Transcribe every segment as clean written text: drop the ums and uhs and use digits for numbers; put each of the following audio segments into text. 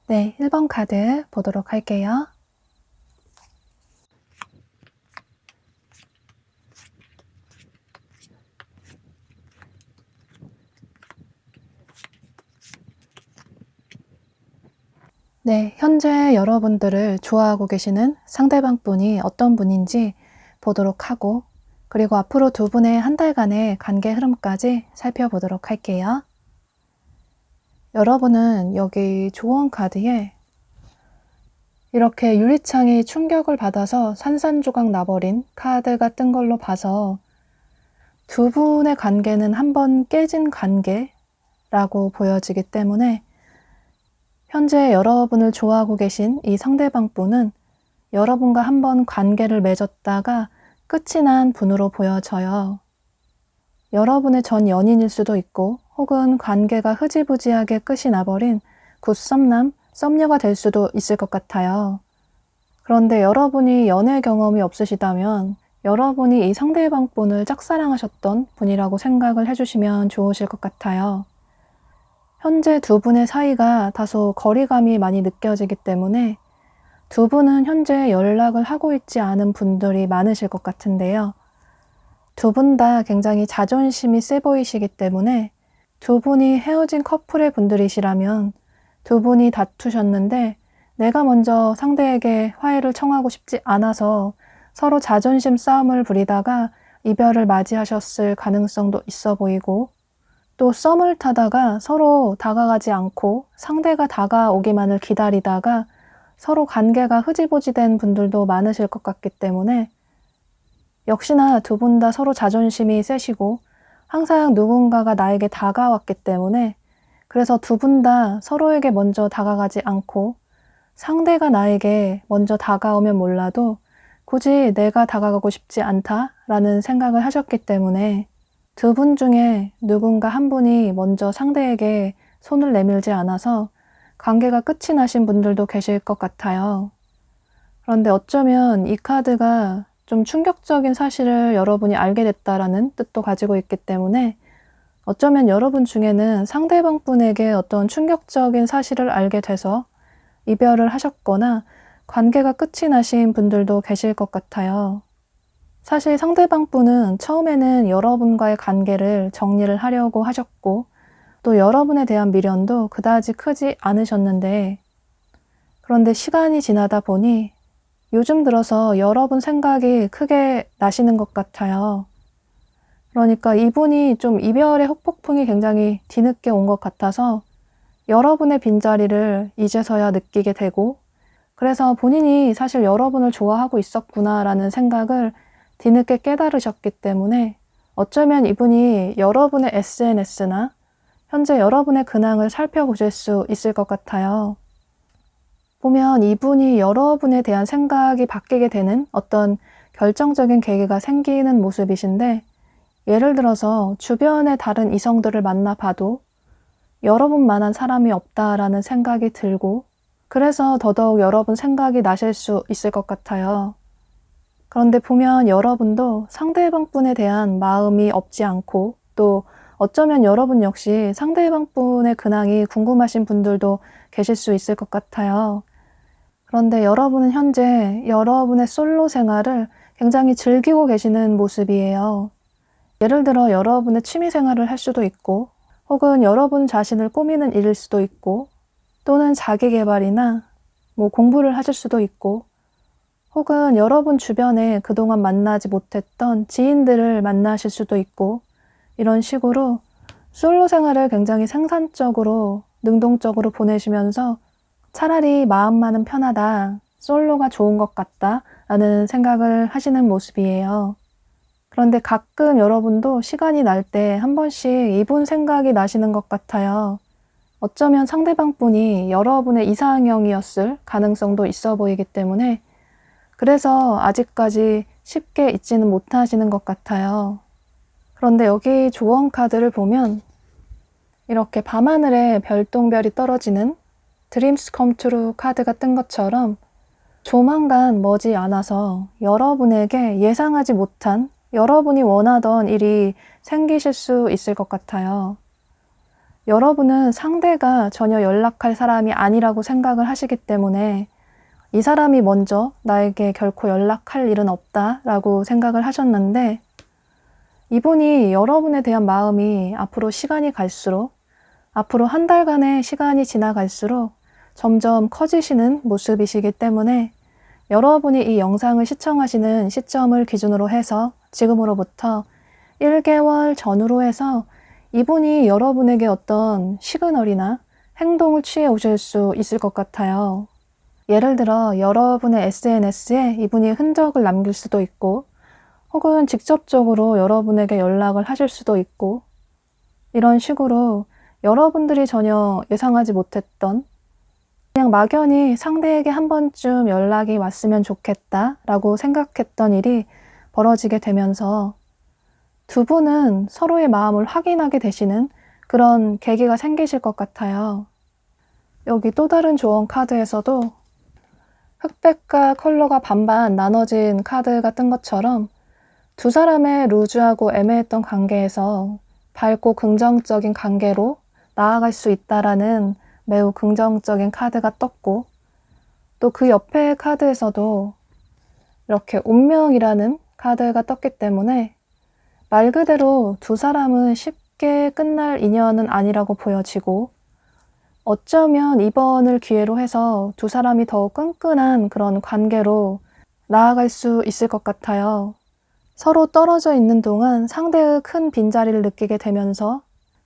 네, 1번 카드 보도록 할게요. 네, 현재 여러분들을 좋아하고 계시는 상대방 분이 어떤 분인지 보도록 하고, 그리고 앞으로 두 분의 한 달간의 관계 흐름까지 살펴보도록 할게요. 여러분은 여기 조언 카드에 이렇게 유리창이 충격을 받아서 산산조각 나버린 카드가 뜬 걸로 봐서 두 분의 관계는 한번 깨진 관계라고 보여지기 때문에 현재 여러분을 좋아하고 계신 이 상대방 분은 여러분과 한번 관계를 맺었다가 끝이 난 분으로 보여져요. 여러분의 전 연인일 수도 있고 혹은 관계가 흐지부지하게 끝이 나버린 굿썸남, 썸녀가 될 수도 있을 것 같아요. 그런데 여러분이 연애 경험이 없으시다면 여러분이 이 상대방 분을 짝사랑하셨던 분이라고 생각을 해주시면 좋으실 것 같아요. 현재 두 분의 사이가 다소 거리감이 많이 느껴지기 때문에 두 분은 현재 연락을 하고 있지 않은 분들이 많으실 것 같은데요. 두 분 다 굉장히 자존심이 세 보이시기 때문에 두 분이 헤어진 커플의 분들이시라면 두 분이 다투셨는데 내가 먼저 상대에게 화해를 청하고 싶지 않아서 서로 자존심 싸움을 부리다가 이별을 맞이하셨을 가능성도 있어 보이고, 또 썸을 타다가 서로 다가가지 않고 상대가 다가오기만을 기다리다가 서로 관계가 흐지부지된 분들도 많으실 것 같기 때문에 역시나 두 분 다 서로 자존심이 세시고 항상 누군가가 나에게 다가왔기 때문에 그래서 두 분 다 서로에게 먼저 다가가지 않고 상대가 나에게 먼저 다가오면 몰라도 굳이 내가 다가가고 싶지 않다라는 생각을 하셨기 때문에 두 분 중에 누군가 한 분이 먼저 상대에게 손을 내밀지 않아서 관계가 끝이 나신 분들도 계실 것 같아요. 그런데 어쩌면 이 카드가 좀 충격적인 사실을 여러분이 알게 됐다라는 뜻도 가지고 있기 때문에 어쩌면 여러분 중에는 상대방 분에게 어떤 충격적인 사실을 알게 돼서 이별을 하셨거나 관계가 끝이 나신 분들도 계실 것 같아요. 사실 상대방 분은 처음에는 여러분과의 관계를 정리를 하려고 하셨고 또 여러분에 대한 미련도 그다지 크지 않으셨는데, 그런데 시간이 지나다 보니 요즘 들어서 여러분 생각이 크게 나시는 것 같아요. 그러니까 이분이 좀 이별의 후폭풍이 굉장히 뒤늦게 온 것 같아서 여러분의 빈자리를 이제서야 느끼게 되고, 그래서 본인이 사실 여러분을 좋아하고 있었구나라는 생각을 뒤늦게 깨달으셨기 때문에 어쩌면 이분이 여러분의 SNS나 현재 여러분의 근황을 살펴보실 수 있을 것 같아요. 보면 이분이 여러분에 대한 생각이 바뀌게 되는 어떤 결정적인 계기가 생기는 모습이신데, 예를 들어서 주변의 다른 이성들을 만나봐도 여러분만한 사람이 없다라는 생각이 들고, 그래서 더더욱 여러분 생각이 나실 수 있을 것 같아요. 그런데 보면 여러분도 상대방 분에 대한 마음이 없지 않고, 또 어쩌면 여러분 역시 상대방 분의 근황이 궁금하신 분들도 계실 수 있을 것 같아요. 그런데 여러분은 현재 여러분의 솔로 생활을 굉장히 즐기고 계시는 모습이에요. 예를 들어 여러분의 취미 생활을 할 수도 있고, 혹은 여러분 자신을 꾸미는 일일 수도 있고, 또는 자기 개발이나 공부를 하실 수도 있고, 혹은 여러분 주변에 그동안 만나지 못했던 지인들을 만나실 수도 있고, 이런 식으로 솔로 생활을 굉장히 생산적으로, 능동적으로 보내시면서 차라리 마음만은 편하다, 솔로가 좋은 것 같다 라는 생각을 하시는 모습이에요. 그런데 가끔 여러분도 시간이 날 때 한 번씩 이분 생각이 나시는 것 같아요. 어쩌면 상대방 분이 여러분의 이상형이었을 가능성도 있어 보이기 때문에 그래서 아직까지 쉽게 잊지는 못하시는 것 같아요. 그런데 여기 조언 카드를 보면 이렇게 밤하늘에 별똥별이 떨어지는 Dreams Come True 카드가 뜬 것처럼 조만간 머지않아서 여러분에게 예상하지 못한 여러분이 원하던 일이 생기실 수 있을 것 같아요. 여러분은 상대가 전혀 연락할 사람이 아니라고 생각을 하시기 때문에 이 사람이 먼저 나에게 결코 연락할 일은 없다라고 생각을 하셨는데, 이분이 여러분에 대한 마음이 앞으로 시간이 갈수록, 앞으로 한 달간의 시간이 지나갈수록 점점 커지시는 모습이시기 때문에, 여러분이 이 영상을 시청하시는 시점을 기준으로 해서 지금으로부터 1개월 전후로 해서 이분이 여러분에게 어떤 시그널이나 행동을 취해 오실 수 있을 것 같아요. 예를 들어 여러분의 SNS에 이분이 흔적을 남길 수도 있고, 혹은 직접적으로 여러분에게 연락을 하실 수도 있고, 이런 식으로 여러분들이 전혀 예상하지 못했던, 그냥 막연히 상대에게 한 번쯤 연락이 왔으면 좋겠다라고 생각했던 일이 벌어지게 되면서 두 분은 서로의 마음을 확인하게 되시는 그런 계기가 생기실 것 같아요. 여기 또 다른 조언 카드에서도 흑백과 컬러가 반반 나눠진 카드가 뜬 것처럼 두 사람의 루즈하고 애매했던 관계에서 밝고 긍정적인 관계로 나아갈 수 있다라는 매우 긍정적인 카드가 떴고, 또 그 옆에 카드에서도 이렇게 운명이라는 카드가 떴기 때문에 말 그대로 두 사람은 쉽게 끝날 인연은 아니라고 보여지고, 어쩌면 이번을 기회로 해서 두 사람이 더 끈끈한 그런 관계로 나아갈 수 있을 것 같아요. 서로 떨어져 있는 동안 상대의 큰 빈자리를 느끼게 되면서,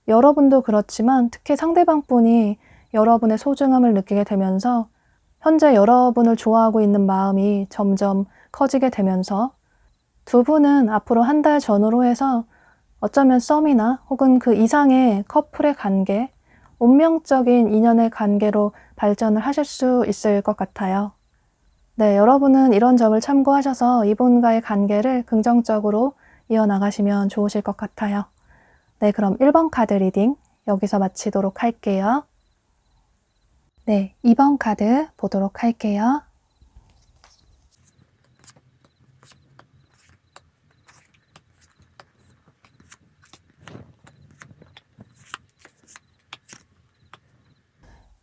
여러분도 그렇지만 특히 상대방 분이 여러분의 소중함을 느끼게 되면서 현재 여러분을 좋아하고 있는 마음이 점점 커지게 되면서 두 분은 앞으로 한 달 전후로 해서 어쩌면 썸이나 혹은 그 이상의 커플의 관계, 운명적인 인연의 관계로 발전을 하실 수 있을 것 같아요. 네, 여러분은 이런 점을 참고하셔서 이분과의 관계를 긍정적으로 이어나가시면 좋으실 것 같아요. 네, 그럼 1번 카드 리딩 여기서 마치도록 할게요. 네, 2번 카드 보도록 할게요.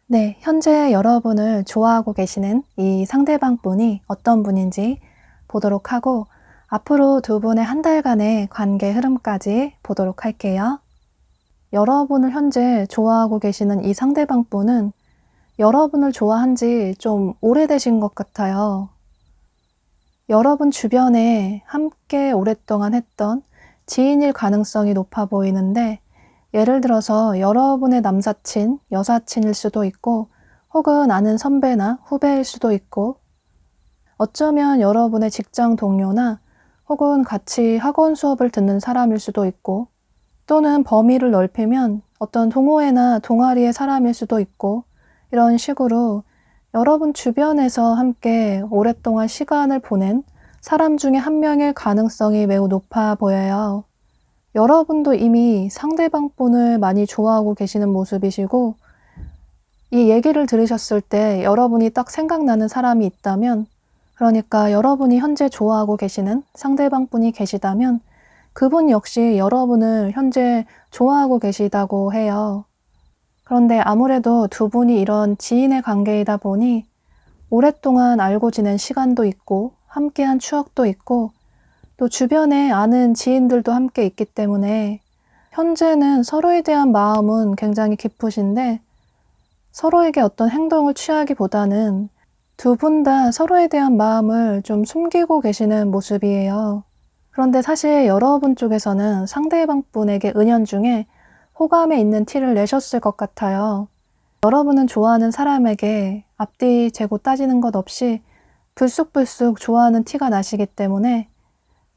네, 현재 여러분을 좋아하고 계시는 이 상대방 분이 어떤 분인지 보도록 하고, 앞으로 두 분의 한 달간의 관계 흐름까지 보도록 할게요. 여러분을 현재 좋아하고 계시는 이 상대방 분은 여러분을 좋아한 지 좀 오래되신 것 같아요. 여러분 주변에 함께 오랫동안 했던 지인일 가능성이 높아 보이는데, 예를 들어서 여러분의 남사친, 여사친일 수도 있고, 혹은 아는 선배나 후배일 수도 있고, 어쩌면 여러분의 직장 동료나 혹은 같이 학원 수업을 듣는 사람일 수도 있고, 또는 범위를 넓히면 어떤 동호회나 동아리의 사람일 수도 있고, 이런 식으로 여러분 주변에서 함께 오랫동안 시간을 보낸 사람 중에 한 명일 가능성이 매우 높아 보여요. 여러분도 이미 상대방 분을 많이 좋아하고 계시는 모습이시고, 이 얘기를 들으셨을 때 여러분이 딱 생각나는 사람이 있다면, 그러니까 여러분이 현재 좋아하고 계시는 상대방 분이 계시다면 그분 역시 여러분을 현재 좋아하고 계시다고 해요. 그런데 아무래도 두 분이 이런 지인의 관계이다 보니 오랫동안 알고 지낸 시간도 있고 함께한 추억도 있고, 또 주변에 아는 지인들도 함께 있기 때문에 현재는 서로에 대한 마음은 굉장히 깊으신데, 서로에게 어떤 행동을 취하기보다는 두 분 다 서로에 대한 마음을 좀 숨기고 계시는 모습이에요. 그런데 사실 여러분 쪽에서는 상대방 분에게 은연중에 호감에 있는 티를 내셨을 것 같아요. 여러분은 좋아하는 사람에게 앞뒤 재고 따지는 것 없이 불쑥불쑥 좋아하는 티가 나시기 때문에,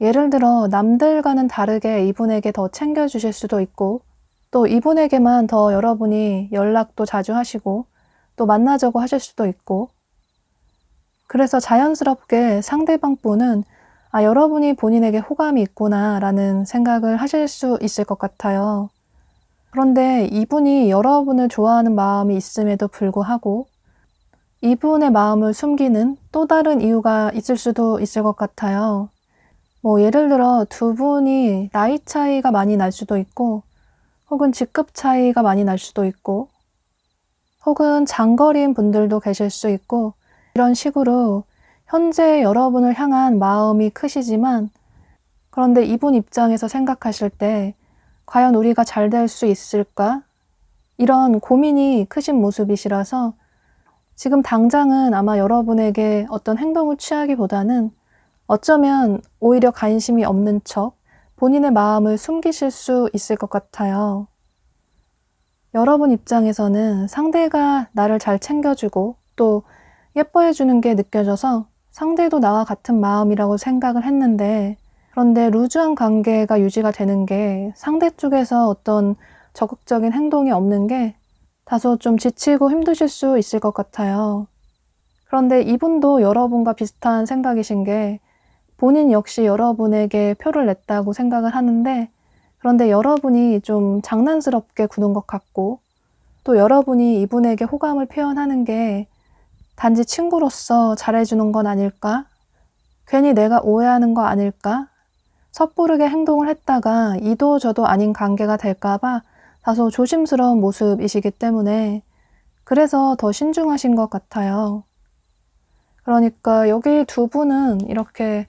예를 들어 남들과는 다르게 이분에게 더 챙겨주실 수도 있고, 또 이분에게만 더 여러분이 연락도 자주 하시고 또 만나자고 하실 수도 있고, 그래서 자연스럽게 상대방 분은 여러분이 본인에게 호감이 있구나 라는 생각을 하실 수 있을 것 같아요. 그런데 이분이 여러분을 좋아하는 마음이 있음에도 불구하고 이분의 마음을 숨기는 또 다른 이유가 있을 수도 있을 것 같아요. 예를 들어 두 분이 나이 차이가 많이 날 수도 있고, 혹은 직급 차이가 많이 날 수도 있고, 혹은 장거리인 분들도 계실 수 있고, 이런 식으로 현재 여러분을 향한 마음이 크시지만, 그런데 이분 입장에서 생각하실 때 과연 우리가 잘 될 수 있을까? 이런 고민이 크신 모습이시라서 지금 당장은 아마 여러분에게 어떤 행동을 취하기보다는 어쩌면 오히려 관심이 없는 척 본인의 마음을 숨기실 수 있을 것 같아요. 여러분 입장에서는 상대가 나를 잘 챙겨주고 또 예뻐해주는 게 느껴져서 상대도 나와 같은 마음이라고 생각을 했는데, 그런데 루즈한 관계가 유지가 되는 게 상대 쪽에서 어떤 적극적인 행동이 없는 게 다소 좀 지치고 힘드실 수 있을 것 같아요. 그런데 이분도 여러분과 비슷한 생각이신 게 본인 역시 여러분에게 표를 냈다고 생각을 하는데, 그런데 여러분이 좀 장난스럽게 구는 것 같고, 또 여러분이 이분에게 호감을 표현하는 게 단지 친구로서 잘해주는 건 아닐까? 괜히 내가 오해하는 거 아닐까? 섣부르게 행동을 했다가 이도 저도 아닌 관계가 될까봐 다소 조심스러운 모습이시기 때문에 그래서 더 신중하신 것 같아요. 그러니까 여기 두 분은 이렇게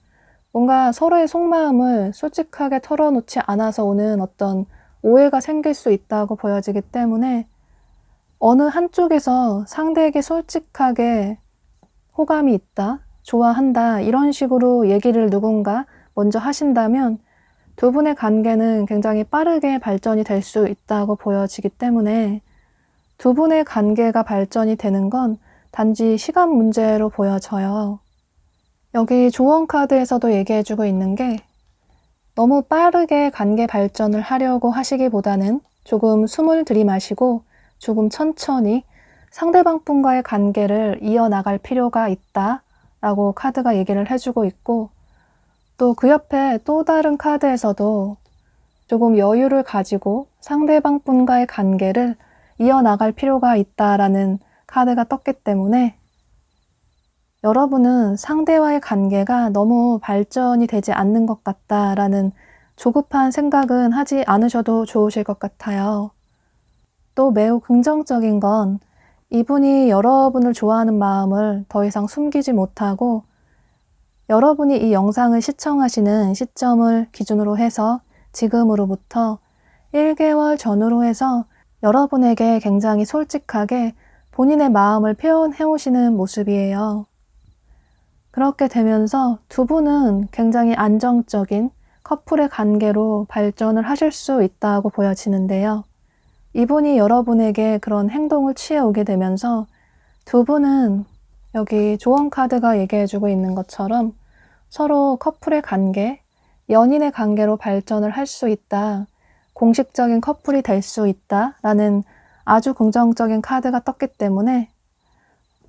뭔가 서로의 속마음을 솔직하게 털어놓지 않아서 오는 어떤 오해가 생길 수 있다고 보여지기 때문에 어느 한쪽에서 상대에게 솔직하게 호감이 있다, 좋아한다 이런 식으로 얘기를 누군가 먼저 하신다면 두 분의 관계는 굉장히 빠르게 발전이 될 수 있다고 보여지기 때문에 두 분의 관계가 발전이 되는 건 단지 시간 문제로 보여져요. 여기 조언 카드에서도 얘기해주고 있는 게 너무 빠르게 관계 발전을 하려고 하시기보다는 조금 숨을 들이마시고 조금 천천히 상대방 분과의 관계를 이어나갈 필요가 있다라고 카드가 얘기를 해주고 있고, 또 그 옆에 또 다른 카드에서도 조금 여유를 가지고 상대방 분과의 관계를 이어나갈 필요가 있다라는 카드가 떴기 때문에 여러분은 상대와의 관계가 너무 발전이 되지 않는 것 같다라는 조급한 생각은 하지 않으셔도 좋으실 것 같아요. 또 매우 긍정적인 건 이분이 여러분을 좋아하는 마음을 더 이상 숨기지 못하고 여러분이 이 영상을 시청하시는 시점을 기준으로 해서 지금으로부터 1개월 전으로 해서 여러분에게 굉장히 솔직하게 본인의 마음을 표현해 오시는 모습이에요. 그렇게 되면서 두 분은 굉장히 안정적인 커플의 관계로 발전을 하실 수 있다고 보여지는데요. 이분이 여러분에게 그런 행동을 취해 오게 되면서 두 분은 여기 조언 카드가 얘기해주고 있는 것처럼 서로 커플의 관계, 연인의 관계로 발전을 할 수 있다, 공식적인 커플이 될 수 있다라는 아주 긍정적인 카드가 떴기 때문에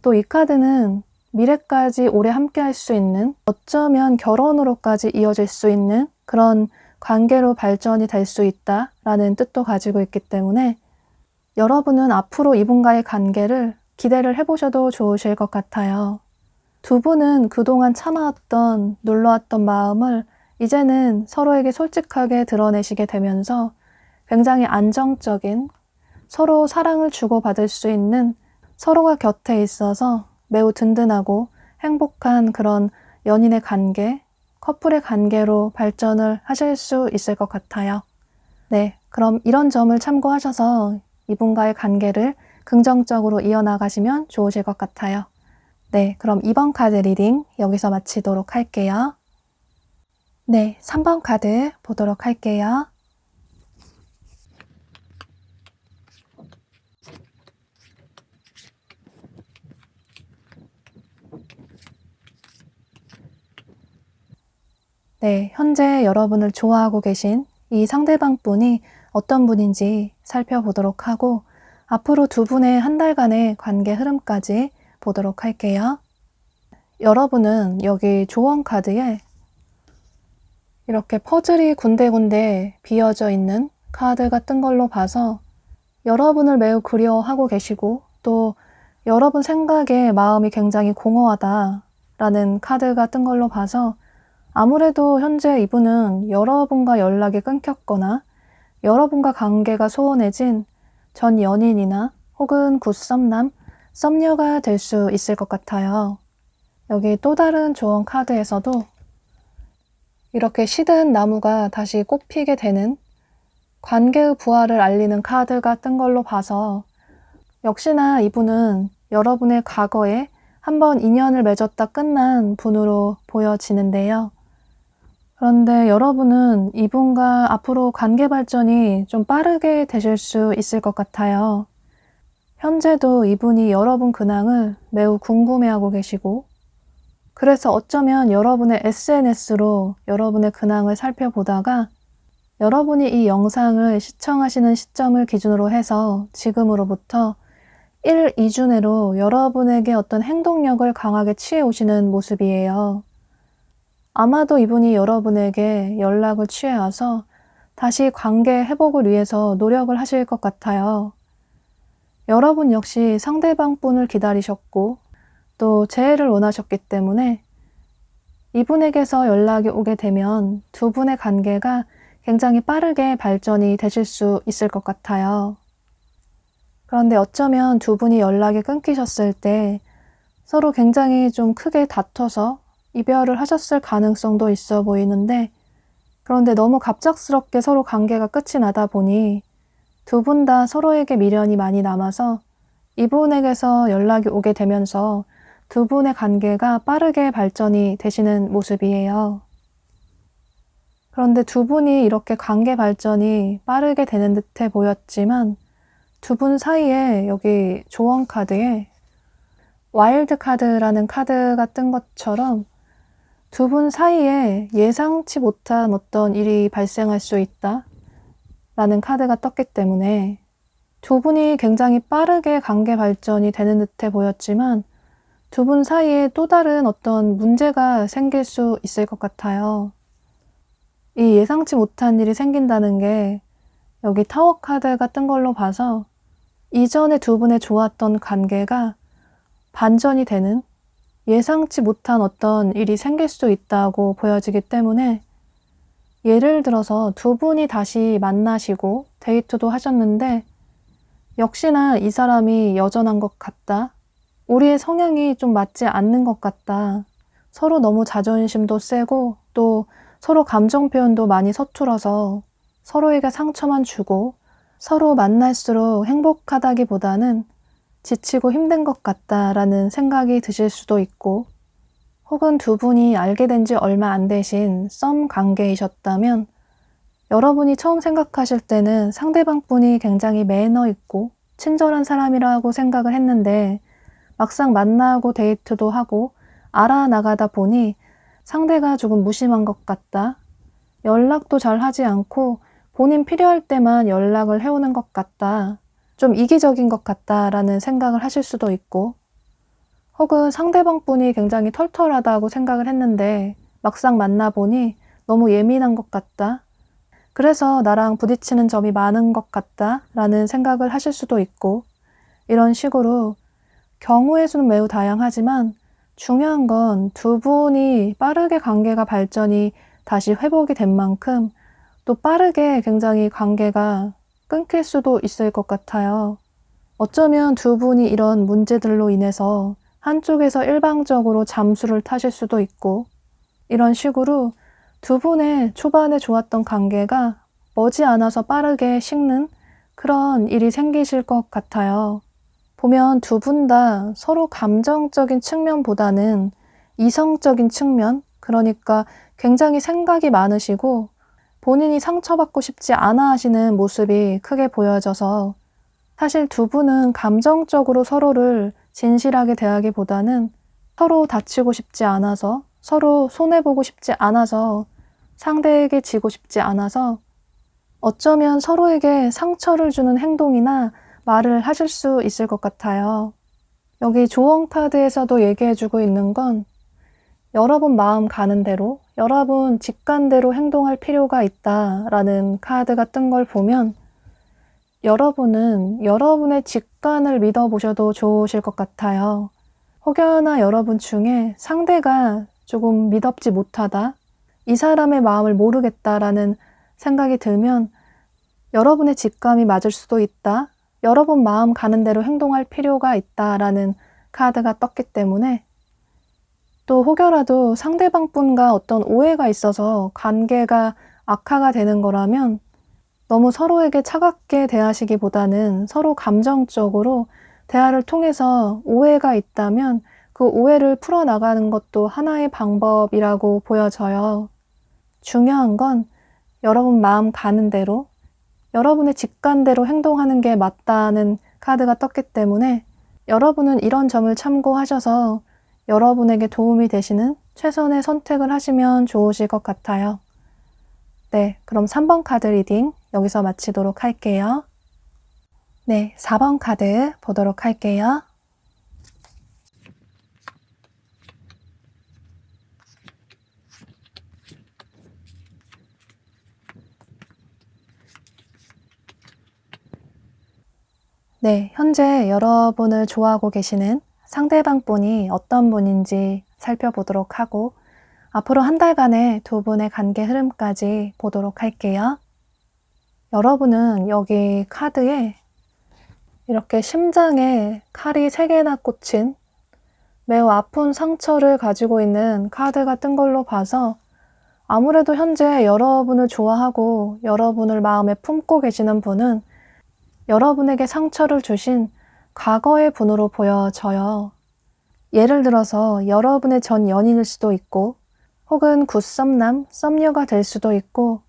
또 이 카드는 미래까지 오래 함께 할 수 있는, 어쩌면 결혼으로까지 이어질 수 있는 그런 관계로 발전이 될 수 있다라는 뜻도 가지고 있기 때문에 여러분은 앞으로 이분과의 관계를 기대를 해보셔도 좋으실 것 같아요. 두 분은 그동안 참아왔던, 눌러왔던 마음을 이제는 서로에게 솔직하게 드러내시게 되면서 굉장히 안정적인, 서로 사랑을 주고받을 수 있는, 서로가 곁에 있어서 매우 든든하고 행복한 그런 연인의 관계, 커플의 관계로 발전을 하실 수 있을 것 같아요. 네, 그럼 이런 점을 참고하셔서 이분과의 관계를 긍정적으로 이어나가시면 좋으실 것 같아요. 네, 그럼 2번 카드 리딩 여기서 마치도록 할게요. 네, 3번 카드 보도록 할게요. 네, 현재 여러분을 좋아하고 계신 이 상대방 분이 어떤 분인지 살펴보도록 하고 앞으로 두 분의 한 달간의 관계 흐름까지 보도록 할게요. 여러분은 여기 조언 카드에 이렇게 퍼즐이 군데군데 비어져 있는 카드가 뜬 걸로 봐서 여러분을 매우 그리워하고 계시고 또 여러분 생각에 마음이 굉장히 공허하다라는 카드가 뜬 걸로 봐서 아무래도 현재 이분은 여러분과 연락이 끊겼거나 여러분과 관계가 소원해진 전 연인이나 혹은 굿썸남, 썸녀가 될 수 있을 것 같아요. 여기 또 다른 조언 카드에서도 이렇게 시든 나무가 다시 꽃피게 되는 관계의 부활을 알리는 카드가 뜬 걸로 봐서 역시나 이분은 여러분의 과거에 한번 인연을 맺었다 끝난 분으로 보여지는데요. 그런데 여러분은 이분과 앞으로 관계 발전이 좀 빠르게 되실 수 있을 것 같아요. 현재도 이분이 여러분 근황을 매우 궁금해하고 계시고, 그래서 어쩌면 여러분의 SNS로 여러분의 근황을 살펴보다가 여러분이 이 영상을 시청하시는 시점을 기준으로 해서 지금으로부터 1, 2주 내로 여러분에게 어떤 행동력을 강하게 취해 오시는 모습이에요. 아마도 이분이 여러분에게 연락을 취해와서 다시 관계 회복을 위해서 노력을 하실 것 같아요. 여러분 역시 상대방 분을 기다리셨고 또 재회를 원하셨기 때문에 이분에게서 연락이 오게 되면 두 분의 관계가 굉장히 빠르게 발전이 되실 수 있을 것 같아요. 그런데 어쩌면 두 분이 연락이 끊기셨을 때 서로 굉장히 좀 크게 다퉈서 이별을 하셨을 가능성도 있어 보이는데, 그런데 너무 갑작스럽게 서로 관계가 끝이 나다 보니 두 분 다 서로에게 미련이 많이 남아서 이분에게서 연락이 오게 되면서 두 분의 관계가 빠르게 발전이 되시는 모습이에요. 그런데 두 분이 이렇게 관계 발전이 빠르게 되는 듯해 보였지만 두 분 사이에 여기 조언 카드에 와일드 카드라는 카드가 뜬 것처럼 두 분 사이에 예상치 못한 어떤 일이 발생할 수 있다 라는 카드가 떴기 때문에 두 분이 굉장히 빠르게 관계 발전이 되는 듯해 보였지만 두 분 사이에 또 다른 어떤 문제가 생길 수 있을 것 같아요. 이 예상치 못한 일이 생긴다는 게 여기 타워 카드가 뜬 걸로 봐서 이전에 두 분의 좋았던 관계가 반전이 되는 예상치 못한 어떤 일이 생길 수 있다고 보여지기 때문에, 예를 들어서 두 분이 다시 만나시고 데이트도 하셨는데 역시나 이 사람이 여전한 것 같다, 우리의 성향이 좀 맞지 않는 것 같다, 서로 너무 자존심도 세고 또 서로 감정 표현도 많이 서툴어서 서로에게 상처만 주고 서로 만날수록 행복하다기보다는 지치고 힘든 것 같다라는 생각이 드실 수도 있고, 혹은 두 분이 알게 된 지 얼마 안 되신 썸 관계이셨다면 여러분이 처음 생각하실 때는 상대방 분이 굉장히 매너 있고 친절한 사람이라고 생각을 했는데 막상 만나고 데이트도 하고 알아나가다 보니 상대가 조금 무심한 것 같다, 연락도 잘 하지 않고 본인 필요할 때만 연락을 해오는 것 같다, 좀 이기적인 것 같다라는 생각을 하실 수도 있고, 혹은 상대방 분이 굉장히 털털하다고 생각을 했는데 막상 만나보니 너무 예민한 것 같다, 그래서 나랑 부딪히는 점이 많은 것 같다 라는 생각을 하실 수도 있고, 이런 식으로 경우의 수는 매우 다양하지만 중요한 건 두 분이 빠르게 관계가 발전이 다시 회복이 된 만큼 또 빠르게 굉장히 관계가 끊길 수도 있을 것 같아요. 어쩌면 두 분이 이런 문제들로 인해서 한쪽에서 일방적으로 잠수를 타실 수도 있고, 이런 식으로 두 분의 초반에 좋았던 관계가 머지않아서 빠르게 식는 그런 일이 생기실 것 같아요. 보면 두 분 다 서로 감정적인 측면보다는 이성적인 측면, 그러니까 굉장히 생각이 많으시고 본인이 상처받고 싶지 않아 하시는 모습이 크게 보여져서, 사실 두 분은 감정적으로 서로를 진실하게 대하기보다는 서로 다치고 싶지 않아서, 서로 손해보고 싶지 않아서, 상대에게 지고 싶지 않아서 어쩌면 서로에게 상처를 주는 행동이나 말을 하실 수 있을 것 같아요. 여기 조언 카드에서도 얘기해주고 있는 건 여러분 마음 가는 대로, 여러분 직관대로 행동할 필요가 있다라는 카드가 뜬 걸 보면 여러분은 여러분의 직관을 믿어보셔도 좋으실 것 같아요. 혹여나 여러분 중에 상대가 조금 믿업지 못하다, 이 사람의 마음을 모르겠다라는 생각이 들면 여러분의 직감이 맞을 수도 있다. 여러분 마음 가는 대로 행동할 필요가 있다라는 카드가 떴기 때문에 또 혹여라도 상대방분과 어떤 오해가 있어서 관계가 악화가 되는 거라면 너무 서로에게 차갑게 대하시기보다는 서로 감정적으로 대화를 통해서 오해가 있다면 그 오해를 풀어나가는 것도 하나의 방법이라고 보여져요. 중요한 건 여러분 마음 가는 대로 여러분의 직관대로 행동하는 게 맞다는 카드가 떴기 때문에 여러분은 이런 점을 참고하셔서 여러분에게 도움이 되시는 최선의 선택을 하시면 좋으실 것 같아요. 네, 그럼 3번 카드 리딩 여기서 마치도록 할게요. 네, 4번 카드 보도록 할게요. 네, 현재 여러분을 좋아하고 계시는 상대방 분이 어떤 분인지 살펴보도록 하고 앞으로 한 달간의 두 분의 관계 흐름까지 보도록 할게요. 여러분은 여기 카드에 이렇게 심장에 칼이 3개나 꽂힌 매우 아픈 상처를 가지고 있는 카드가 뜬 걸로 봐서 아무래도 현재 여러분을 좋아하고 여러분을 마음에 품고 계시는 분은 여러분에게 상처를 주신 과거의 분으로 보여져요. 예를 들어서 여러분의 전 연인일 수도 있고 혹은 굿썸남, 썸녀가 될 수도 있고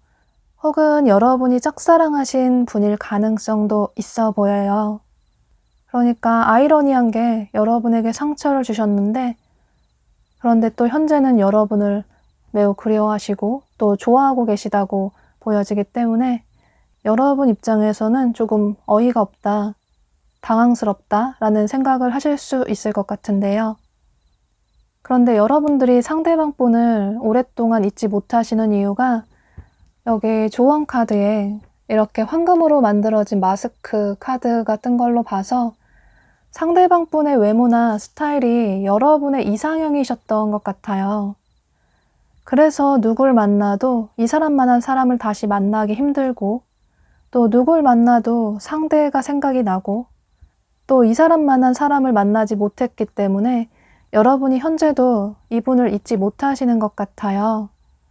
혹은 여러분이 짝사랑하신 분일 가능성도 있어 보여요. 그러니까 아이러니한 게 여러분에게 상처를 주셨는데 그런데 또 현재는 여러분을 매우 그리워하시고 또 좋아하고 계시다고 보여지기 때문에 여러분 입장에서는 조금 어이가 없다, 당황스럽다 라는 생각을 하실 수 있을 것 같은데요. 그런데 여러분들이 상대방 분을 오랫동안 잊지 못하시는 이유가 여기 조언 카드에 이렇게 황금으로 만들어진 마스크 카드가 뜬 걸로 봐서 상대방 분의 외모나 스타일이 여러분의 이상형이셨던 것 같아요. 그래서 누굴 만나도 이 사람만한 사람을 다시 만나기 힘들고 또 누굴 만나도 상대가 생각이 나고 또 이 사람만한 사람을 만나지 못했기 때문에 여러분이 현재도 이분을 잊지 못하시는 것 같아요.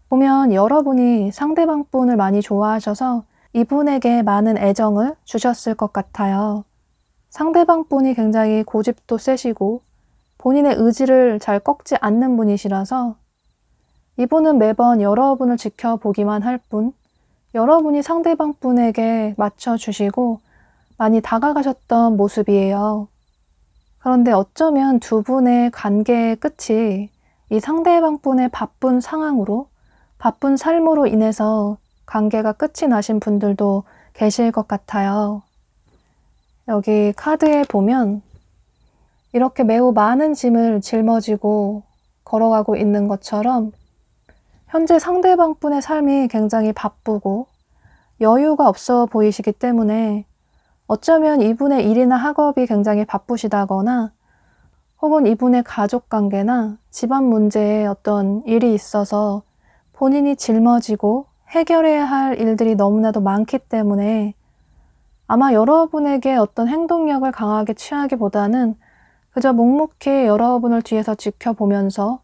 보면 여러분이 상대방 분을 많이 좋아하셔서 이분에게 많은 애정을 주셨을 것 같아요. 상대방 분이 굉장히 고집도 세시고 본인의 의지를 잘 꺾지 않는 분이시라서 이분은 매번 여러분을 지켜보기만 할 뿐, 여러분이 상대방 분에게 맞춰주시고 많이 다가가셨던 모습이에요. 그런데 어쩌면 두 분의 관계의 끝이 이 상대방 분의 바쁜 상황으로, 바쁜 삶으로 인해서 관계가 끝이 나신 분들도 계실 것 같아요. 여기 카드에 보면 이렇게 매우 많은 짐을 짊어지고 걸어가고 있는 것처럼 현재 상대방 분의 삶이 굉장히 바쁘고 여유가 없어 보이시기 때문에 어쩌면 이분의 일이나 학업이 굉장히 바쁘시다거나 혹은 이분의 가족 관계나 집안 문제에 어떤 일이 있어서 본인이 짊어지고 해결해야 할 일들이 너무나도 많기 때문에 아마 여러분에게 어떤 행동력을 강하게 취하기보다는 그저 묵묵히 여러분을 뒤에서 지켜보면서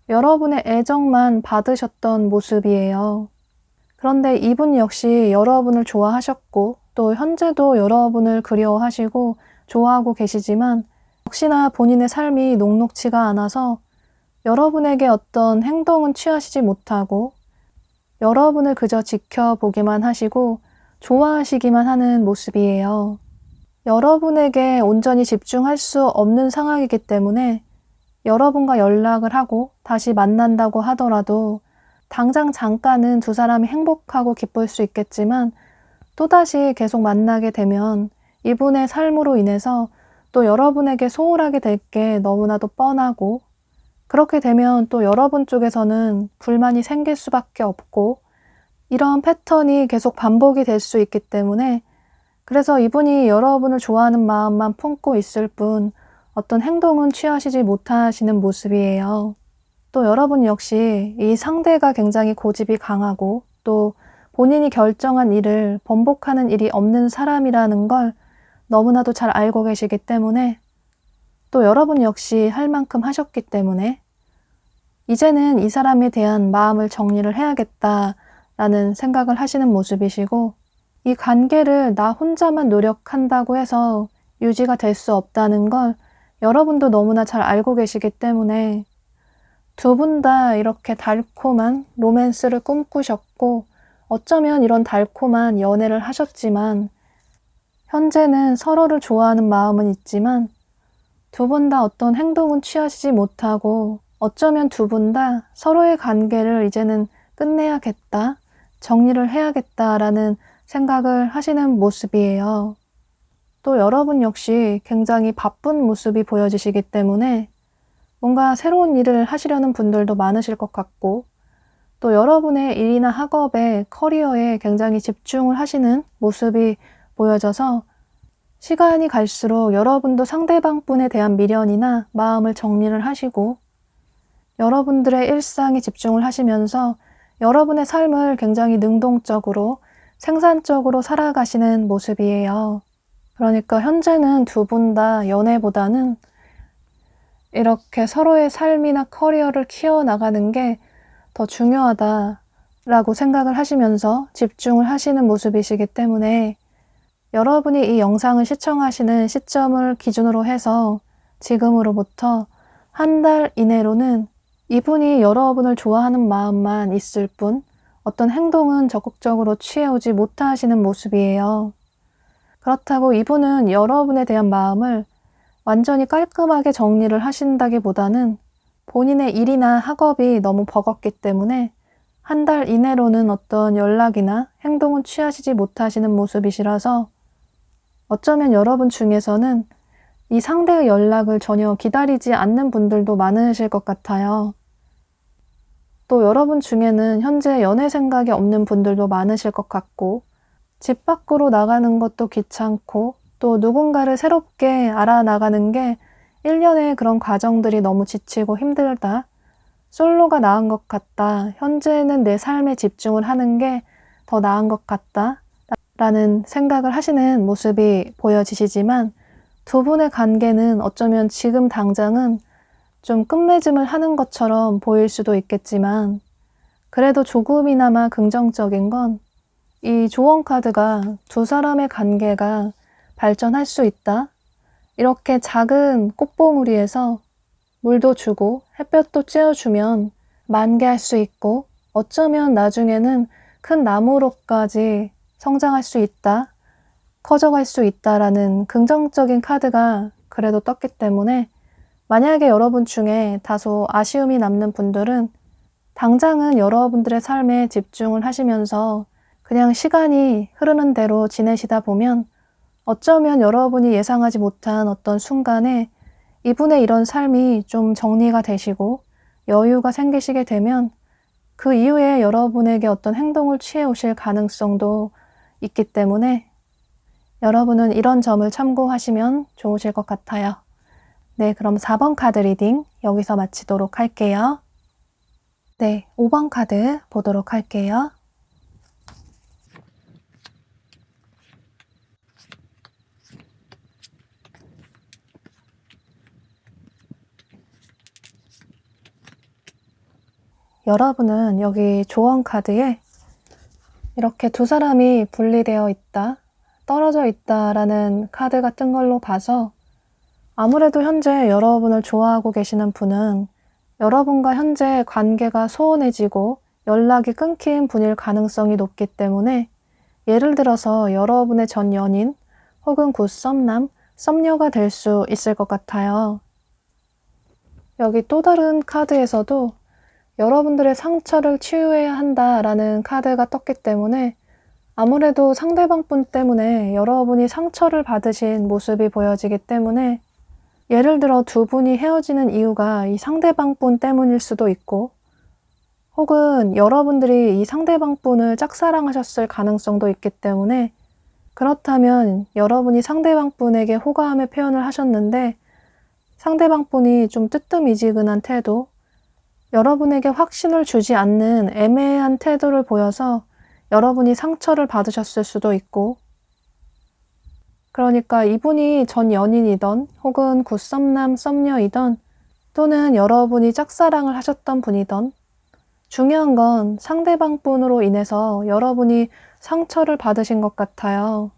여러분의 애정만 받으셨던 모습이에요. 그런데 이분 역시 여러분을 좋아하셨고 또 현재도 여러분을 그리워하시고 좋아하고 계시지만 역시나 본인의 삶이 녹록지가 않아서 여러분에게 어떤 행동은 취하시지 못하고 여러분을 그저 지켜보기만 하시고 좋아하시기만 하는 모습이에요. 여러분에게 온전히 집중할 수 없는 상황이기 때문에 여러분과 연락을 하고 다시 만난다고 하더라도 당장 잠깐은 두 사람이 행복하고 기쁠 수 있겠지만 또다시 계속 만나게 되면 이분의 삶으로 인해서 또 여러분에게 소홀하게 될 게 너무나도 뻔하고 그렇게 되면 또 여러분 쪽에서는 불만이 생길 수밖에 없고 이런 패턴이 계속 반복이 될 수 있기 때문에 그래서 이분이 여러분을 좋아하는 마음만 품고 있을 뿐 어떤 행동은 취하시지 못하시는 모습이에요. 또 여러분 역시 이 상대가 굉장히 고집이 강하고 또 본인이 결정한 일을 번복하는 일이 없는 사람이라는 걸 너무나도 잘 알고 계시기 때문에, 또 여러분 역시 할 만큼 하셨기 때문에 이제는 이 사람에 대한 마음을 정리를 해야겠다라는 생각을 하시는 모습이시고, 이 관계를 나 혼자만 노력한다고 해서 유지가 될 수 없다는 걸 여러분도 너무나 잘 알고 계시기 때문에 두 분 다 이렇게 달콤한 로맨스를 꿈꾸셨고, 어쩌면 이런 달콤한 연애를 하셨지만 현재는 서로를 좋아하는 마음은 있지만 두 분 다 어떤 행동은 취하시지 못하고, 어쩌면 두 분 다 서로의 관계를 이제는 끝내야겠다, 정리를 해야겠다라는 생각을 하시는 모습이에요. 또 여러분 역시 굉장히 바쁜 모습이 보여지시기 때문에 뭔가 새로운 일을 하시려는 분들도 많으실 것 같고, 또 여러분의 일이나 학업에, 커리어에 굉장히 집중을 하시는 모습이 보여져서 시간이 갈수록 여러분도 상대방 분에 대한 미련이나 마음을 정리를 하시고 여러분들의 일상에 집중을 하시면서 여러분의 삶을 굉장히 능동적으로, 생산적으로 살아가시는 모습이에요. 그러니까 현재는 두 분 다 연애보다는 이렇게 서로의 삶이나 커리어를 키워나가는 게 더 중요하다라고 생각을 하시면서 집중을 하시는 모습이시기 때문에, 여러분이 이 영상을 시청하시는 시점을 기준으로 해서 지금으로부터 한 달 이내로는 이분이 여러분을 좋아하는 마음만 있을 뿐 어떤 행동은 적극적으로 취해오지 못하시는 모습이에요. 그렇다고 이분은 여러분에 대한 마음을 완전히 깔끔하게 정리를 하신다기보다는 본인의 일이나 학업이 너무 버겁기 때문에 한 달 이내로는 어떤 연락이나 행동은 취하시지 못하시는 모습이시라서, 어쩌면 여러분 중에서는 이 상대의 연락을 전혀 기다리지 않는 분들도 많으실 것 같아요. 또 여러분 중에는 현재 연애 생각이 없는 분들도 많으실 것 같고, 집 밖으로 나가는 것도 귀찮고, 또 누군가를 새롭게 알아나가는 게 일련의 그런 과정들이 너무 지치고 힘들다, 솔로가 나은 것 같다, 현재는 내 삶에 집중을 하는 게 더 나은 것 같다 라는 생각을 하시는 모습이 보여지시지만, 두 분의 관계는 어쩌면 지금 당장은 좀 끝맺음을 하는 것처럼 보일 수도 있겠지만, 그래도 조금이나마 긍정적인 건 이 조언 카드가 두 사람의 관계가 발전할 수 있다, 이렇게 작은 꽃봉우리에서 물도 주고 햇볕도 쬐어주면 만개할 수 있고, 어쩌면 나중에는 큰 나무로까지 성장할 수 있다, 커져갈 수 있다라는 긍정적인 카드가 그래도 떴기 때문에, 만약에 여러분 중에 다소 아쉬움이 남는 분들은 당장은 여러분들의 삶에 집중을 하시면서 그냥 시간이 흐르는 대로 지내시다 보면 어쩌면 여러분이 예상하지 못한 어떤 순간에 이분의 이런 삶이 좀 정리가 되시고 여유가 생기시게 되면 그 이후에 여러분에게 어떤 행동을 취해 오실 가능성도 있기 때문에 여러분은 이런 점을 참고하시면 좋으실 것 같아요. 네, 그럼 4번 카드 리딩 여기서 마치도록 할게요. 네, 5번 카드 보도록 할게요. 여러분은 여기 조언 카드에 이렇게 두 사람이 분리되어 있다, 떨어져 있다라는 카드가 뜬 걸로 봐서 아무래도 현재 여러분을 좋아하고 계시는 분은 여러분과 현재 관계가 소원해지고 연락이 끊긴 분일 가능성이 높기 때문에, 예를 들어서 여러분의 전 연인 혹은 곧 썸남, 썸녀가 될 수 있을 것 같아요. 여기 또 다른 카드에서도 여러분들의 상처를 치유해야 한다라는 카드가 떴기 때문에 아무래도 상대방 분 때문에 여러분이 상처를 받으신 모습이 보여지기 때문에, 예를 들어 두 분이 헤어지는 이유가 이 상대방 분 때문일 수도 있고, 혹은 여러분들이 이 상대방 분을 짝사랑하셨을 가능성도 있기 때문에, 그렇다면 여러분이 상대방 분에게 호감의 표현을 하셨는데 상대방 분이 좀 뜨뜻미지근한 태도, 여러분에게 확신을 주지 않는 애매한 태도를 보여서 여러분이 상처를 받으셨을 수도 있고, 그러니까 이분이 전 연인이던 혹은 굿썸남 썸녀이던 또는 여러분이 짝사랑을 하셨던 분이던 중요한 건 상대방 분으로 인해서 여러분이 상처를 받으신 것 같아요.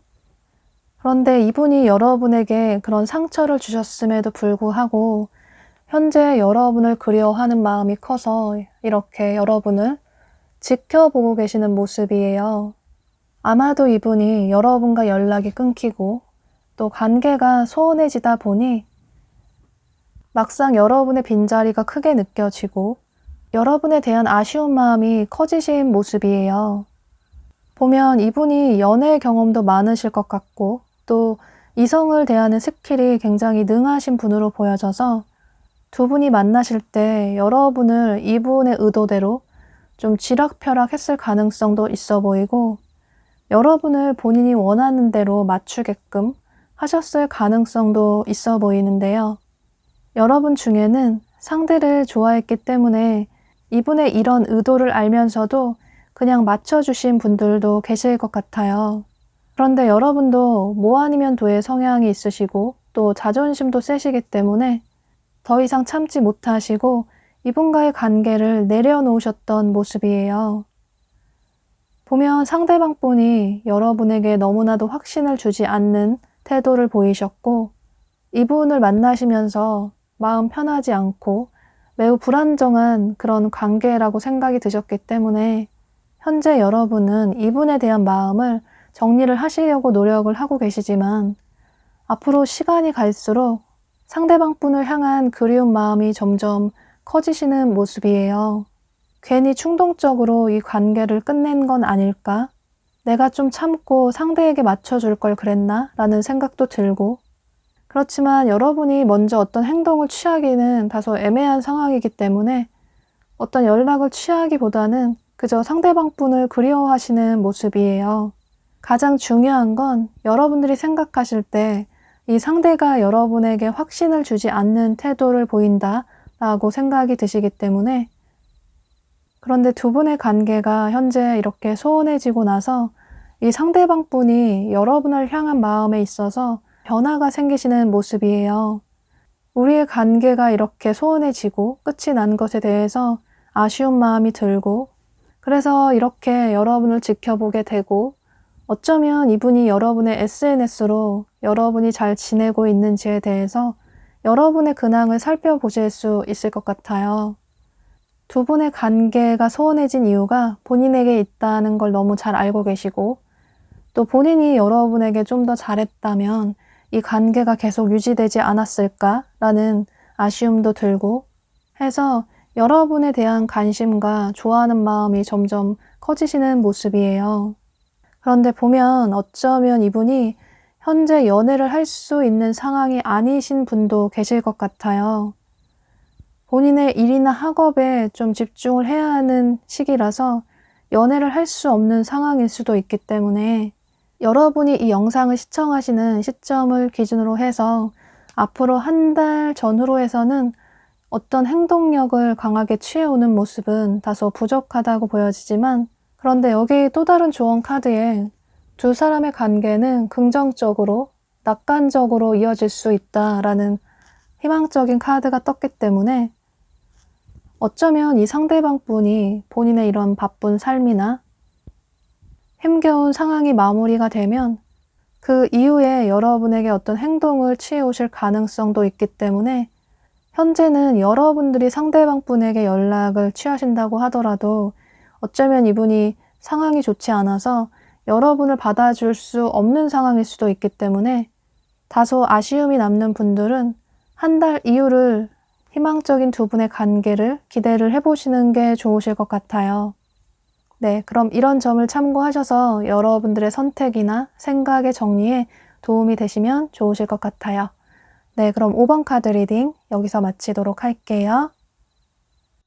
그런데 이분이 여러분에게 그런 상처를 주셨음에도 불구하고 현재 여러분을 그리워하는 마음이 커서 이렇게 여러분을 지켜보고 계시는 모습이에요. 아마도 이분이 여러분과 연락이 끊기고 또 관계가 소원해지다 보니 막상 여러분의 빈자리가 크게 느껴지고 여러분에 대한 아쉬운 마음이 커지신 모습이에요. 보면 이분이 연애 경험도 많으실 것 같고 또 이성을 대하는 스킬이 굉장히 능하신 분으로 보여져서 두 분이 만나실 때 여러분을 이분의 의도대로 좀 쥐락펴락했을 가능성도 있어 보이고 여러분을 본인이 원하는 대로 맞추게끔 하셨을 가능성도 있어 보이는데요. 여러분 중에는 상대를 좋아했기 때문에 이분의 이런 의도를 알면서도 그냥 맞춰주신 분들도 계실 것 같아요. 그런데 여러분도 뭐 아니면 도의 성향이 있으시고 또 자존심도 세시기 때문에 더 이상 참지 못하시고 이분과의 관계를 내려놓으셨던 모습이에요. 보면 상대방 분이 여러분에게 너무나도 확신을 주지 않는 태도를 보이셨고 이분을 만나시면서 마음 편하지 않고 매우 불안정한 그런 관계라고 생각이 드셨기 때문에 현재 여러분은 이분에 대한 마음을 정리를 하시려고 노력을 하고 계시지만 앞으로 시간이 갈수록 상대방 분을 향한 그리운 마음이 점점 커지시는 모습이에요. 괜히 충동적으로 이 관계를 끝낸 건 아닐까? 내가 좀 참고 상대에게 맞춰줄 걸 그랬나? 라는 생각도 들고 그렇지만 여러분이 먼저 어떤 행동을 취하기는 다소 애매한 상황이기 때문에 어떤 연락을 취하기보다는 그저 상대방 분을 그리워하시는 모습이에요. 가장 중요한 건 여러분들이 생각하실 때 이 상대가 여러분에게 확신을 주지 않는 태도를 보인다라고 생각이 드시기 때문에 그런데 두 분의 관계가 현재 이렇게 소원해지고 나서 이 상대방 분이 여러분을 향한 마음에 있어서 변화가 생기시는 모습이에요. 우리의 관계가 이렇게 소원해지고 끝이 난 것에 대해서 아쉬운 마음이 들고 그래서 이렇게 여러분을 지켜보게 되고 어쩌면 이분이 여러분의 SNS로 여러분이 잘 지내고 있는지에 대해서 여러분의 근황을 살펴보실 수 있을 것 같아요. 두 분의 관계가 소원해진 이유가 본인에게 있다는 걸 너무 잘 알고 계시고 또 본인이 여러분에게 좀 더 잘했다면 이 관계가 계속 유지되지 않았을까라는 아쉬움도 들고 해서 여러분에 대한 관심과 좋아하는 마음이 점점 커지시는 모습이에요. 그런데 보면 어쩌면 이분이 현재 연애를 할 수 있는 상황이 아니신 분도 계실 것 같아요. 본인의 일이나 학업에 좀 집중을 해야 하는 시기라서 연애를 할 수 없는 상황일 수도 있기 때문에 여러분이 이 영상을 시청하시는 시점을 기준으로 해서 앞으로 한 달 전후로 해서는 어떤 행동력을 강하게 취해오는 모습은 다소 부족하다고 보여지지만 그런데 여기 또 다른 조언 카드에 두 사람의 관계는 긍정적으로, 낙관적으로 이어질 수 있다라는 희망적인 카드가 떴기 때문에 어쩌면 이 상대방 분이 본인의 이런 바쁜 삶이나 힘겨운 상황이 마무리가 되면 그 이후에 여러분에게 어떤 행동을 취해 오실 가능성도 있기 때문에 현재는 여러분들이 상대방 분에게 연락을 취하신다고 하더라도 어쩌면 이분이 상황이 좋지 않아서 여러분을 받아줄 수 없는 상황일 수도 있기 때문에 다소 아쉬움이 남는 분들은 한 달 이후를 희망적인 두 분의 관계를 기대를 해보시는 게 좋으실 것 같아요. 네, 그럼 이런 점을 참고하셔서 여러분들의 선택이나 생각의 정리에 도움이 되시면 좋으실 것 같아요. 네, 그럼 5번 카드 리딩 여기서 마치도록 할게요.